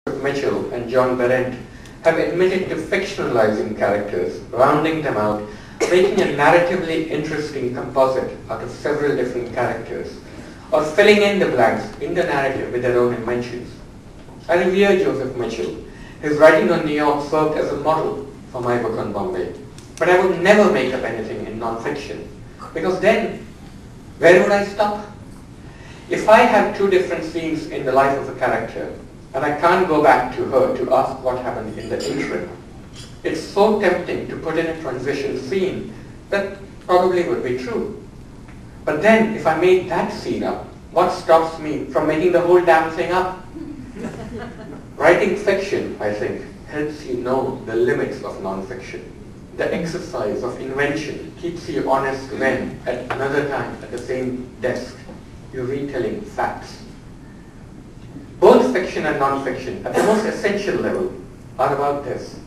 Mitchell and John Berendt have admitted to fictionalizing characters, rounding them out, making a narratively interesting composite out of several different characters, or filling in the blanks in the narrative with their own inventions. I revere Joseph Mitchell. His writing on New York served as a model for my book on Bombay. But I would never make up anything in non-fiction, because then, where would I stop? If I have two different scenes in the life of a character, and I can't go back to her to ask what happened in the interim, it's so tempting to put in a transition scene that probably would be true. But then, if I made that scene up, what stops me from making the whole damn thing up? Writing fiction, I think, helps you know the limits of non-fiction. The exercise of invention keeps you honest when, at another time, at the same desk, you're retelling facts. Both fiction and non-fiction, at the most essential level, are about this: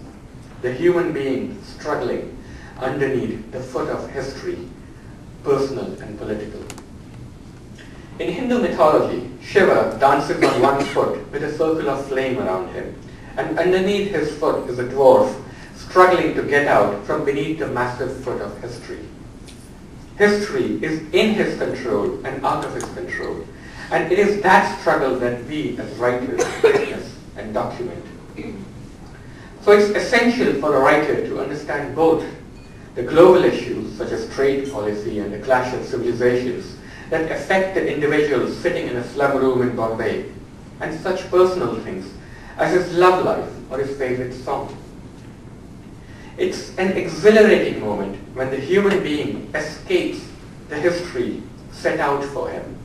the human being struggling underneath the foot of history, personal and political. In Hindu mythology, Shiva dances on one foot with a circle of flame around him, and underneath his foot is a dwarf struggling to get out from beneath the massive foot of history. History is in his control and out of his control. And it is that struggle that we as writers witness and document. So it's essential for a writer to understand both the global issues such as trade policy and the clash of civilizations that affect the individual sitting in a slum room in Bombay, and such personal things as his love life or his favorite song. It's an exhilarating moment when the human being escapes the history set out for him.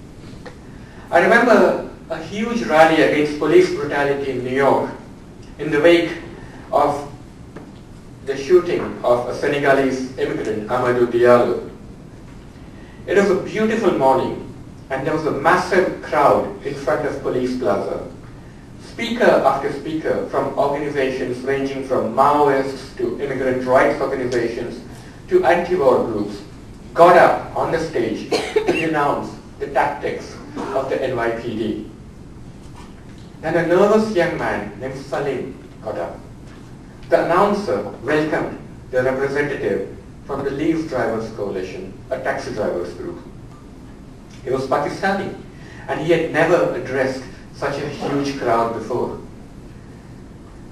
I remember a huge rally against police brutality in New York in the wake of the shooting of a Senegalese immigrant, Amadou Diallo. It was a beautiful morning, and there was a massive crowd in front of Police Plaza. Speaker after speaker from organizations ranging from Maoists to immigrant rights organizations to anti-war groups got up on the stage to denounce the tactics of the NYPD. Then a nervous young man named Salim got up. The announcer welcomed the representative from the Leave Drivers Coalition, a taxi drivers group. He was Pakistani, and he had never addressed such a huge crowd before.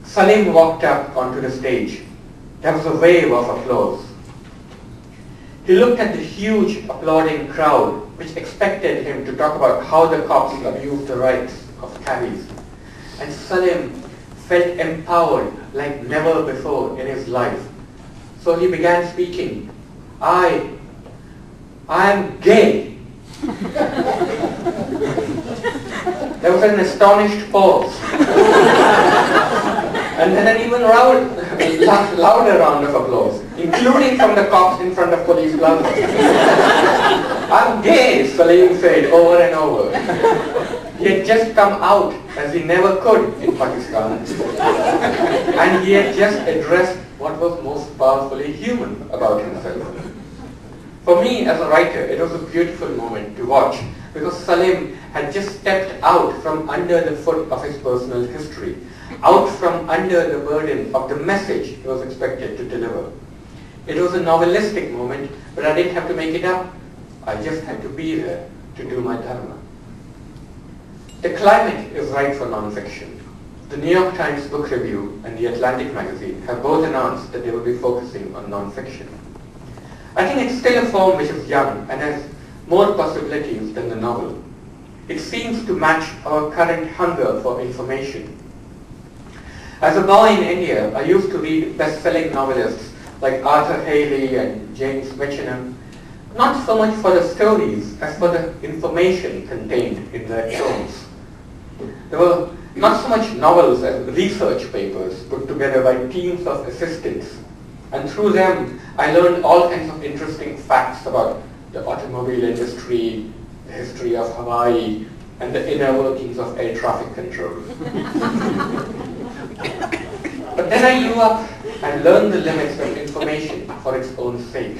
Salim walked up onto the stage. There was a wave of applause. He looked at the huge applauding crowd, which expected him to talk about how the cops abused the rights of cabbies. And Salim felt empowered like never before in his life. So he began speaking. I am gay. There was an astonished pause. And then an even louder round of applause, including from the cops in front of Police Plaza. I'm gay, Salim said over and over. He had just come out as he never could in Pakistan. And he had just addressed what was most powerfully human about himself. For me as a writer, it was a beautiful moment to watch, because Salim had just stepped out from under the foot of his personal history, out from under the burden of the message he was expected to deliver. It was a novelistic moment, but I didn't have to make it up. I just had to be there to do my dharma. The climate is right for non-fiction. The New York Times Book Review and the Atlantic magazine have both announced that they will be focusing on non-fiction. I think it's still a form which is young and has more possibilities than the novel. It seems to match our current hunger for information. As a boy in India, I used to read best-selling novelists like Arthur Haley and James Mitchenham, not so much for the stories as for the information contained in their tomes. There were not so much novels as research papers put together by teams of assistants, and through them I learned all kinds of interesting facts about the automobile industry, the history of Hawaii, and the inner workings of air traffic control. But then I grew up and learned the limits of information for its own sake.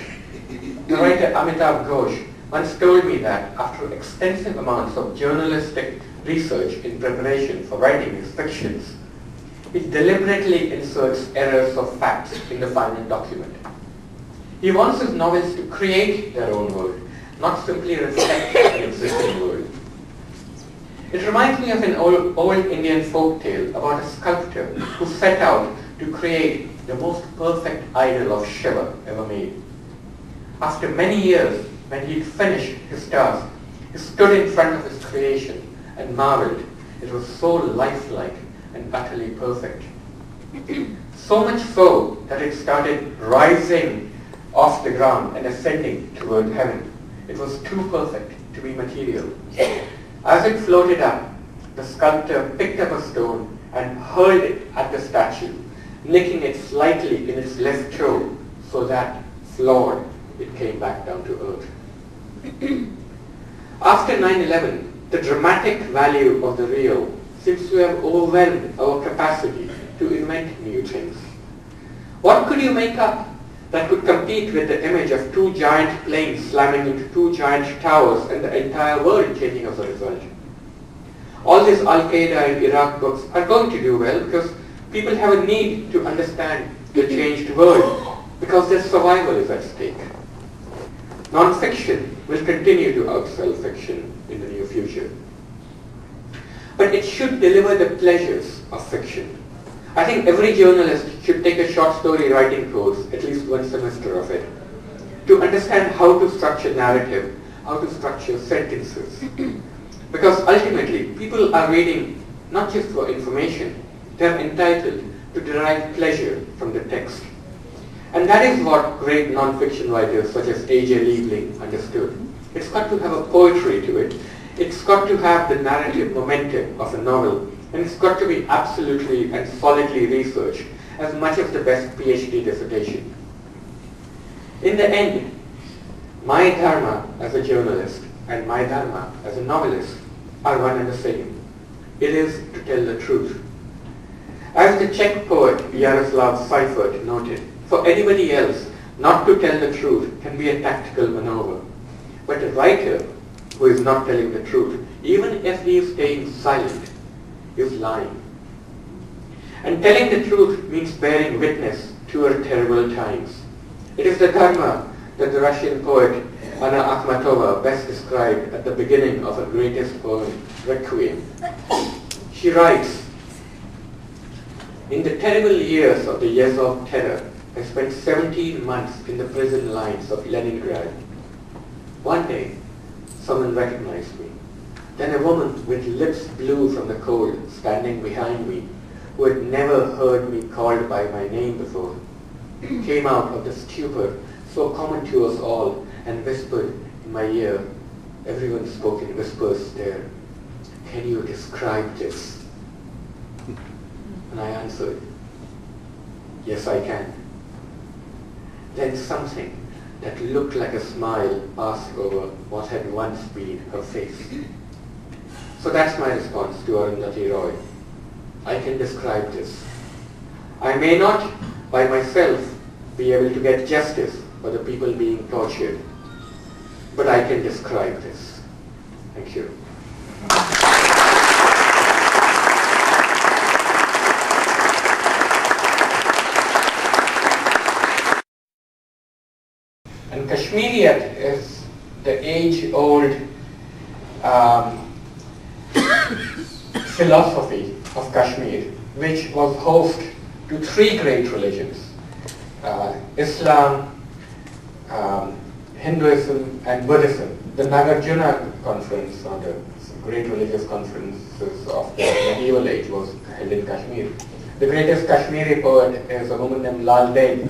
The writer Amitav Ghosh once told me that after extensive amounts of journalistic research in preparation for writing his fictions, he deliberately inserts errors of facts in the final document. He wants his novels to create their own world, not simply reflect an existing world. It reminds me of an old Indian folk tale about a sculptor who set out to create the most perfect idol of Shiva ever made. After many years, when he'd finished his task, he stood in front of his creation and marveled. It was so lifelike and utterly perfect. So much so that it started rising off the ground and ascending toward heaven. It was too perfect to be material. As it floated up, the sculptor picked up a stone and hurled it at the statue, nicking it slightly in its left toe so that, flawed, it came back down to earth. After 9/11, the dramatic value of the real seems to have overwhelmed our capacity to invent new things. What could you make up that could compete with the image of two giant planes slamming into two giant towers and the entire world changing as a result? All these Al-Qaeda and Iraq books are going to do well because people have a need to understand the changed world because their survival is at stake. Non-fiction will continue to outsell fiction in the near future. But it should deliver the pleasures of fiction. I think every journalist should take a short story writing course, at least one semester of it, to understand how to structure narrative, how to structure sentences. Because ultimately, people are reading not just for information, they're entitled to derive pleasure from the text. And that is what great non-fiction writers such as A.J. Liebling understood. It's got to have a poetry to it. It's got to have the narrative momentum of a novel. And it's got to be absolutely and solidly researched as much as the best PhD dissertation. In the end, my dharma as a journalist and my dharma as a novelist are one and the same. It is to tell the truth. As the Czech poet Jaroslav Seifert noted, for anybody else, not to tell the truth can be a tactical maneuver. But a writer who is not telling the truth, even if he is staying silent, is lying. And telling the truth means bearing witness to our terrible times. It is the dharma that the Russian poet Anna Akhmatova best described at the beginning of her greatest poem, Requiem. She writes, "In the terrible years of the Yezhov terror, I spent 17 months in the prison lines of Leningrad. One day, someone recognized me. Then a woman with lips blue from the cold standing behind me, who had never heard me called by my name before, came out of the stupor so common to us all and whispered in my ear." Everyone spoke in whispers there. "Can you describe this?" And I answered, "Yes, I can." Then something that looked like a smile passed over what had once been her face. So that's my response to Arundhati Roy. I can describe this. I may not, by myself, be able to get justice for the people being tortured, but I can describe this. Thank you. And Kashmiriyat is the age-old philosophy of Kashmir, which was host to three great religions, Islam, Hinduism, and Buddhism. The Nagarjuna conference, or the great religious conferences of the medieval age, was held in Kashmir. The greatest Kashmiri poet is a woman named Lal Deg,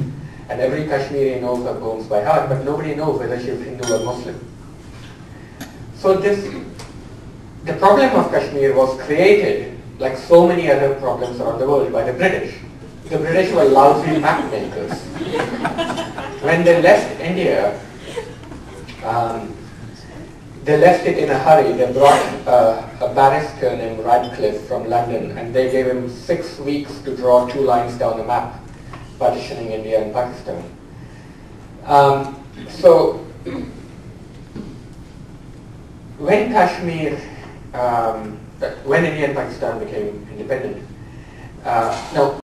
and every Kashmiri knows her poems by heart, but nobody knows whether she is Hindu or Muslim. So the problem of Kashmir was created, like so many other problems around the world, by the British. The British were lousy map makers. When they left India, they left it in a hurry. They brought a barrister named Radcliffe from London, and they gave him 6 weeks to draw 2 lines down a map, partitioning India and Pakistan. So when Kashmir, when India and Pakistan became independent, Now,